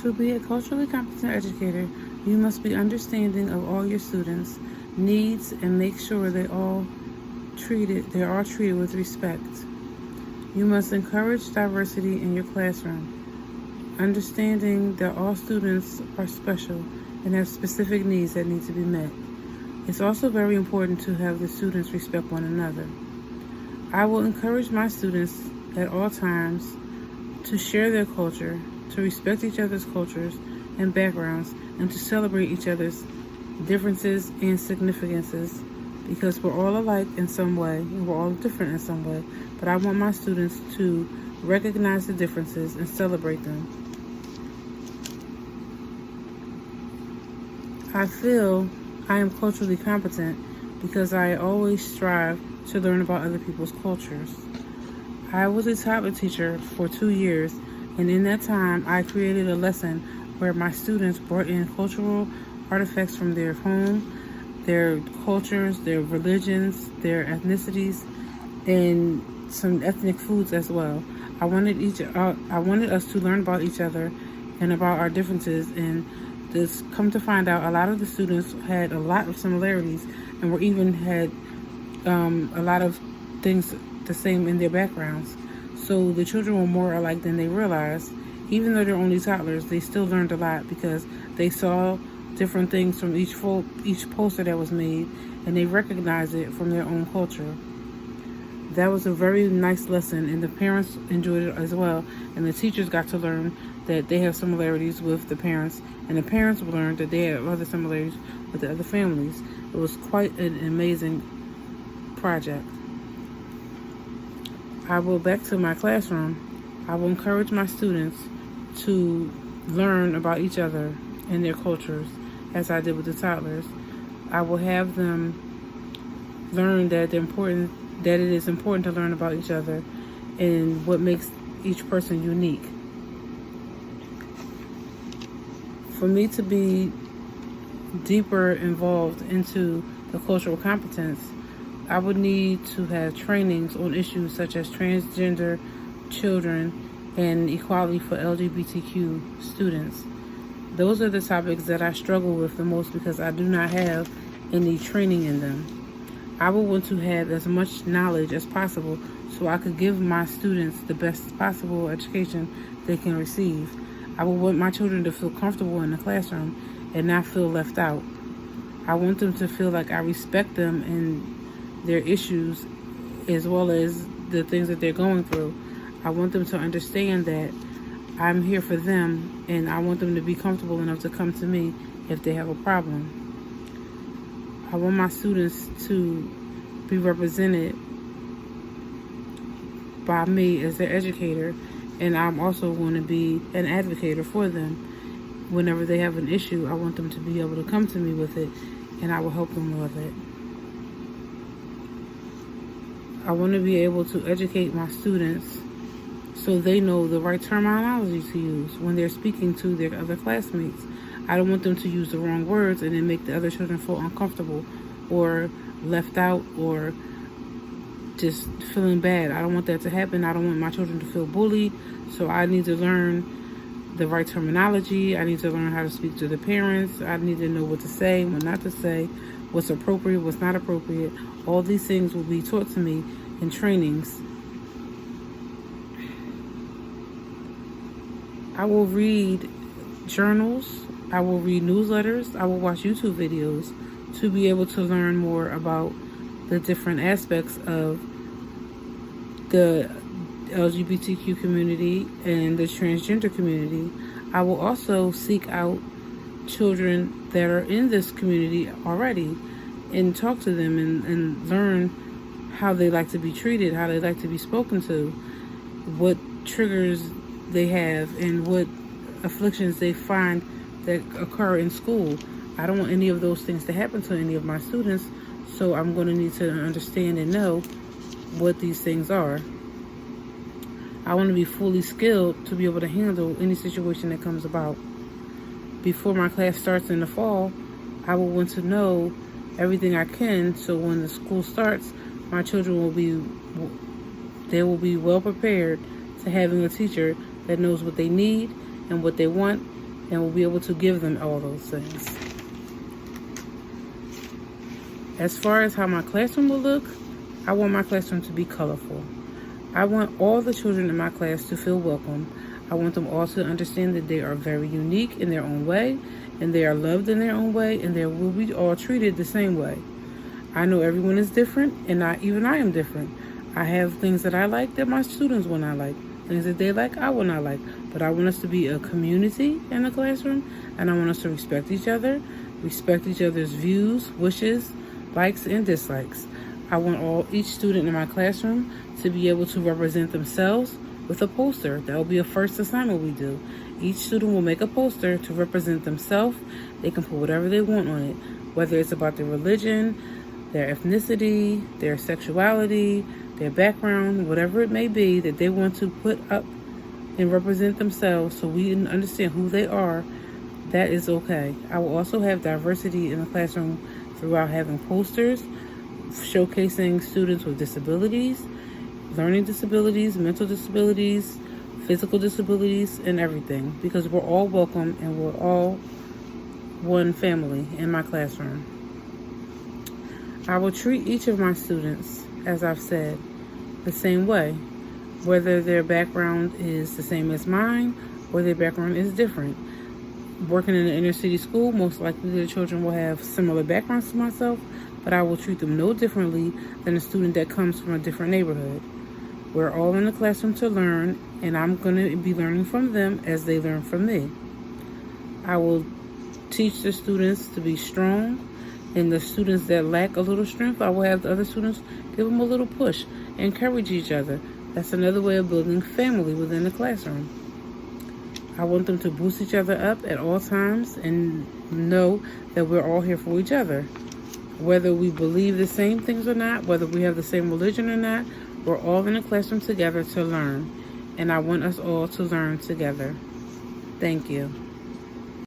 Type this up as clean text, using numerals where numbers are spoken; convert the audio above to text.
To be a culturally competent educator, you must be understanding of all your students' needs and make sure they are all treated with respect. You must encourage diversity in your classroom, understanding that all students are special and have specific needs that need to be met. It's also very important to have the students respect one another. I will encourage my students at all times to share their culture, to respect each other's cultures and backgrounds, and to celebrate each other's differences and significances, because we're all alike in some way and we're all different in some way. But I want my students to recognize the differences and celebrate them. I feel I am culturally competent because I always strive to learn about other people's cultures. I was a toddler teacher for 2 years, and in that time I created a lesson where my students brought in cultural artifacts from their home, their cultures, their religions, their ethnicities, and some ethnic foods as well. I wanted us to learn about each other and about our differences, and this come to find out a lot of the students had a lot of similarities and were even had a lot of things the same in their backgrounds. So the children were more alike than they realized. Even though they're only toddlers, they still learned a lot because they saw different things from each poster that was made, and they recognized it from their own culture. That was a very nice lesson, and the parents enjoyed it as well, and the teachers got to learn that they have similarities with the parents, and the parents learned that they have other similarities with the other families. It was quite an amazing project. I will back to my classroom. I will encourage my students to learn about each other and their cultures, as I did with the toddlers. I will have them learn that it is important to learn about each other and what makes each person unique. For me to be deeper involved into the cultural competence, I would need to have trainings on issues such as transgender children and equality for LGBTQ students. Those are the topics that I struggle with the most because I do not have any training in them. I would want to have as much knowledge as possible so I could give my students the best possible education they can receive. I would want my children to feel comfortable in the classroom and not feel left out. I want them to feel like I respect them and their issues as well as the things that they're going through. I want them to understand that I'm here for them, and I want them to be comfortable enough to come to me if they have a problem. I want my students to be represented by me as their educator, and I'm also going to be an advocate for them. Whenever they have an issue, I want them to be able to come to me with it, and I will help them with it. I want to be able to educate my students so they know the right terminology to use when they're speaking to their other classmates. I don't want them to use the wrong words and then make the other children feel uncomfortable or left out or just feeling bad. I don't want that to happen. I don't want my children to feel bullied, so I need to learn the right terminology. I need to learn how to speak to the parents. I need to know what to say, what not to say, what's appropriate, what's not appropriate. All these things will be taught to me in trainings. I will read journals, I will read newsletters, I will watch YouTube videos to be able to learn more about the different aspects of the LGBTQ community and the transgender community. I will also seek out children that are in this community already and talk to them and learn how they like to be treated, how they like to be spoken to, what triggers they have, and what afflictions they find that occur in school. I don't want any of those things to happen to any of my students, so I'm going to need to understand and know what these things are. I want to be fully skilled to be able to handle any situation that comes about. Before my class starts in the fall, I will want to know everything I can, so when the school starts, my children will be well prepared to having a teacher that knows what they need and what they want and will be able to give them all those things. As far as how my classroom will look, I want my classroom to be colorful. I want all the children in my class to feel welcome. I want them all to understand that they are very unique in their own way, and they are loved in their own way, and they will be all treated the same way. I know everyone is different, and even I am different. I have things that I like that my students will not like. Things that they like, I will not like. But I want us to be a community in the classroom, and I want us to respect each other, respect each other's views, wishes, likes, and dislikes. I want each student in my classroom to be able to represent themselves with a poster. That will be a first assignment we do. Each student will make a poster to represent themselves. They can put whatever they want on it, whether it's about their religion, their ethnicity, their sexuality, their background, whatever it may be that they want to put up and represent themselves so we can understand who they are. That is okay. I will also have diversity in the classroom throughout having posters showcasing students with disabilities, learning disabilities, mental disabilities, physical disabilities, and everything, because we're all welcome and we're all one family in my classroom. I will treat each of my students, as I've said, the same way, whether their background is the same as mine or their background is different. Working in an inner city school, most likely the children will have similar backgrounds to myself, but I will treat them no differently than a student that comes from a different neighborhood. We're all in the classroom to learn, and I'm going to be learning from them as they learn from me. I will teach the students to be strong, and the students that lack a little strength, I will have the other students give them a little push, encourage each other. That's another way of building family within the classroom. I want them to boost each other up at all times and know that we're all here for each other. Whether we believe the same things or not, whether we have the same religion or not, we're all in the classroom together to learn. And I want us all to learn together. Thank you.